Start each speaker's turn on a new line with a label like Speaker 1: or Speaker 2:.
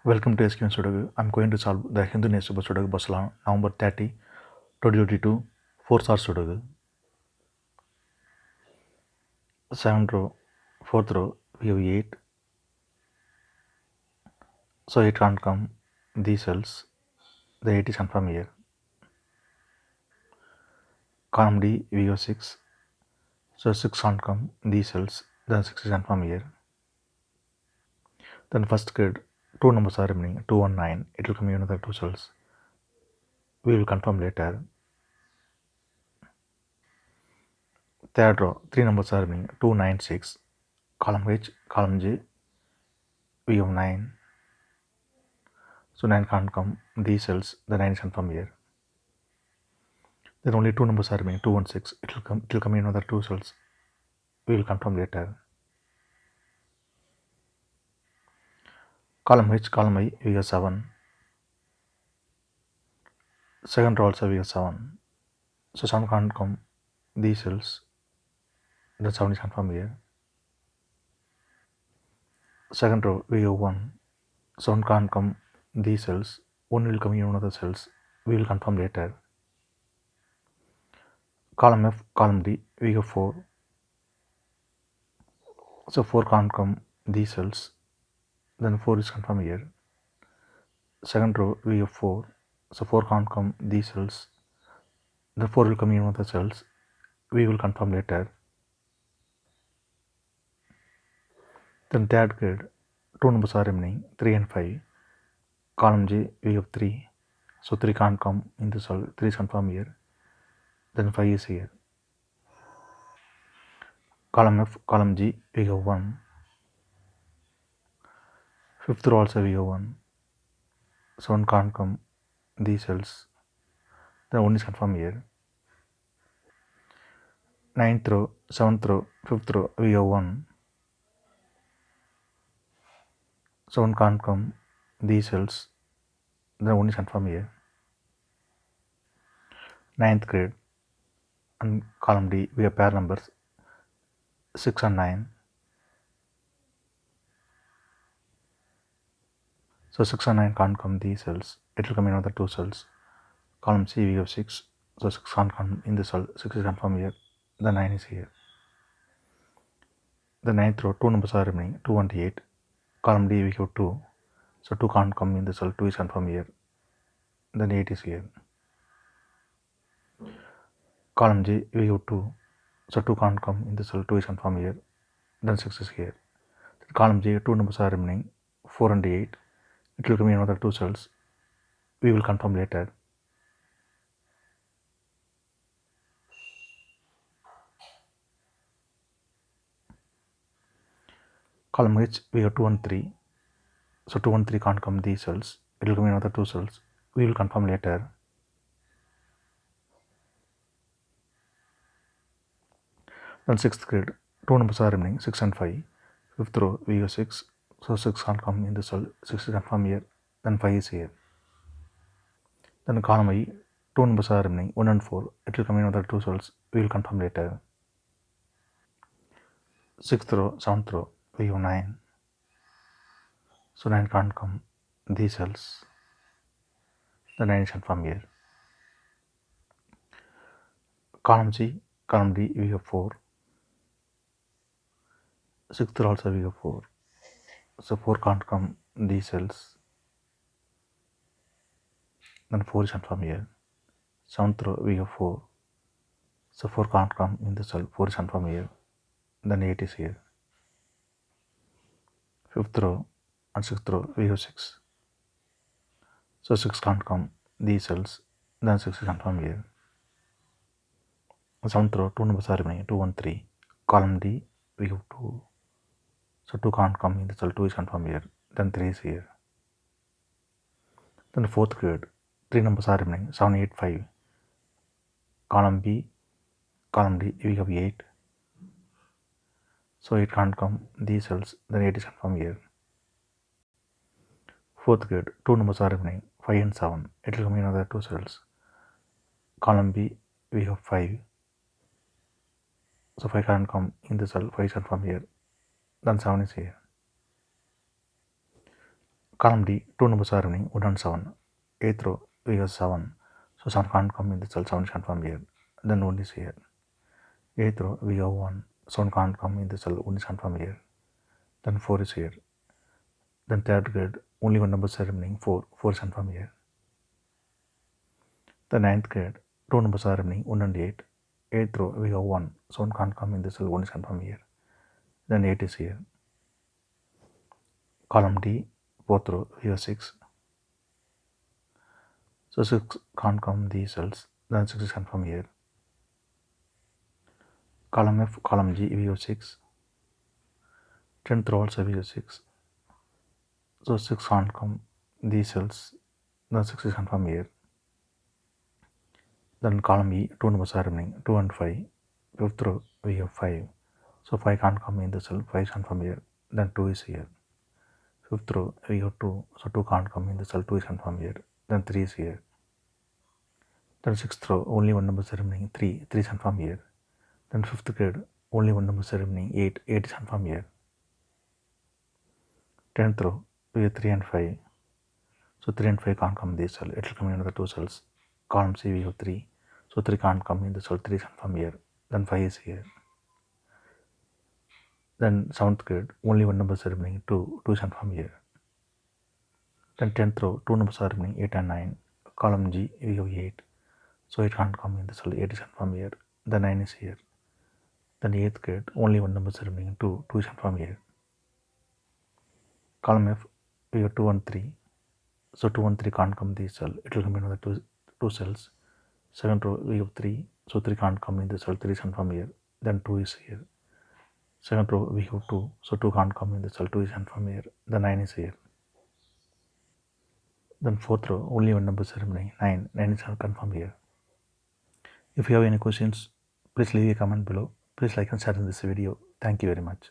Speaker 1: Welcome to SkVm Sudoku. I'm going to solve the Hindu newspaper Sudoku Basalan, November 30, 2022, 4 star Sudoku. 7th row, 4th row, we have 8. So it can't come these cells. The 8 is confirmed here. Column D, we have 6. So 6 can't come these cells. Then 6 is confirmed here. Then first grid, 2 numbers are remaining, 2 and 9. It will come in another 2 cells. We will confirm later. Third row, 3 numbers are remaining, 2, 9, 6. Column H, column J, we have 9. So 9 can't come these cells. The 9 is confirmed here. Then only 2 numbers are remaining, 2 and 6. It will come in another 2 cells. We will confirm later. Column H, column I, we have 7. Second row also we have 7. So 7 can't come these cells. Then 7 is confirmed here. Second row we have 1. 7 can't come these cells. 1 will come in another cells. We will confirm later. Column F, column D, we have 4. So 4 can't come these cells. Then 4 is confirmed here. Second row we have 4. So 4 can't come these cells. The 4 will come in another cells. We will confirm later. Then third grid, 2 numbers are remaining, 3 and 5. Column J, we have 3. So 3 can't come in the cell. 3 is confirmed here. Then 5 is here. Column F, column G, we have 1. Fifth row also we have 1. So 1 can't come these cells. Then 1 is confirmed here. Ninth row, 7th row, 5th row, we have 1. So 1 can't come these cells. Then 1 is confirmed here. Ninth grade and column D, we have pair numbers 6 and 9. So 6 and 9 can't come these cells. It will come in another 2 cells. Column C, we have 6. So 6 can't come in the cell. 6 is confirmed here. The 9 is here. The ninth row, 2 numbers are remaining, 2 and 8. Column D, we have 2. So 2 can't come in the cell. 2 is confirmed here. Then 8 is here. Column J, we have 2. So 2 can't come in the cell. 2 is confirmed here. Then 6 is here. Column J, 2 numbers are remaining, 4 and 8. It will come in another 2 cells. We will confirm later. Column H, we have 2 and 3. So 2 and 3 can't come these cells. It will come in another 2 cells. We will confirm later. Then 6th grade, 2 numbers are remaining, 6 and 5. 5th row, we have 6. So 6 can't come in the cell. 6 is confirmed here. Then 5 is here. Then column I, 2 numbers are remaining, 1 and 4. It will come in another 2 cells. We will confirm later. 6th row, 7th row, we have 9. So 9 can't come these cells. The 9 is confirmed here. Column C, column D, we have 4. 6th row also we have 4. So 4 can't come these cells. Then 4 is confirmed here. 7th row we have 4. So 4 can't come in the cell. 4 is confirmed here. Then 8 is here. 5th row and 6th row we have 6. So 6 can't come these cells. Then 6 is confirmed here. 7th row, 2 numbers are remaining, 2 and 3. Column D, we have 2. So 2 can't come in the cell. 2 is confirmed here. Then 3 is here. Then 4th grade, 3 numbers are remaining, 7, 8, 5. Column B, column D, we have 8. So 8 can't come these cells. Then 8 is confirmed here. 4th grade, 2 numbers are remaining, 5 and 7. It will come in another 2 cells. Column B, we have 5. So 5 can't come in the cell. 5 is confirmed here. Then 7 is here. Column D, two numbers are remaining, 1 and 7. 8th row, we have 7. So 7 can't come in the cell, 7 can't come here. Then 1 is here. 8th row, we have 1. 7 can't come in the cell, 1 is can't come here. Then 4 is here. Then 3rd grade, only one number is remaining, 4. 4 is can't come here. The 9th grade, two numbers are remaining, 1 and 8. 8th row, we have 1. 7 can't come in the cell, 1 is can't come here. Then 8 is here. Column D, 4th row, we have 6. So 6 can't come in these cells, then 6 is can't come here. Column F, column G, we have 6. 10th row also we have 6. So 6 can't come these cells, then 6 is can't come here. Then column E, two numbers are remaining, 2 and 5. 5th row, we have 5. So 5 can't come in the cell, 5 can't come here. Then 2 is here. 5th row, we have 2. So 2 can't come in the cell, 2 is can't come here. Then 3 is here. Then 6th row, only one number is remaining, 3. 3 is can't come here. Then 5th grade, only one number is remaining, 8. 8 is can't come here. 10th row, we have 3 and 5. So 3 and 5 can't come in this cell, it will come in another 2 cells. Column C, we have 3. So 3 can't come in the cell, 3 is can't come here. Then 5 is here. Then 7th grade, only one number is remaining, 2. 2 is can't come here. Then 10th row, two numbers are remaining, 8 and 9. Column G, we have 8. So it can't come in the cell, 8 is can't come here. Then 9 is here. Then 8th grade, only one number is remaining, 2. 2 is can't come here. Column F, we have 2 and 3. So 2 and 3 can't come in this cell, it will come in another 2 cells. 2nd row, we have 3. So 3 can't come in the cell, 3 is can't come here. Then 2 is here. 2nd row, we have 2. So 2 can't come in the cell, 2 is can't come here. Then 9 is here. Then 4th row, only one number is remaining, 9. 9 is can't come here. If you have any questions, please leave a comment below. Please like and share in this video. Thank you very much.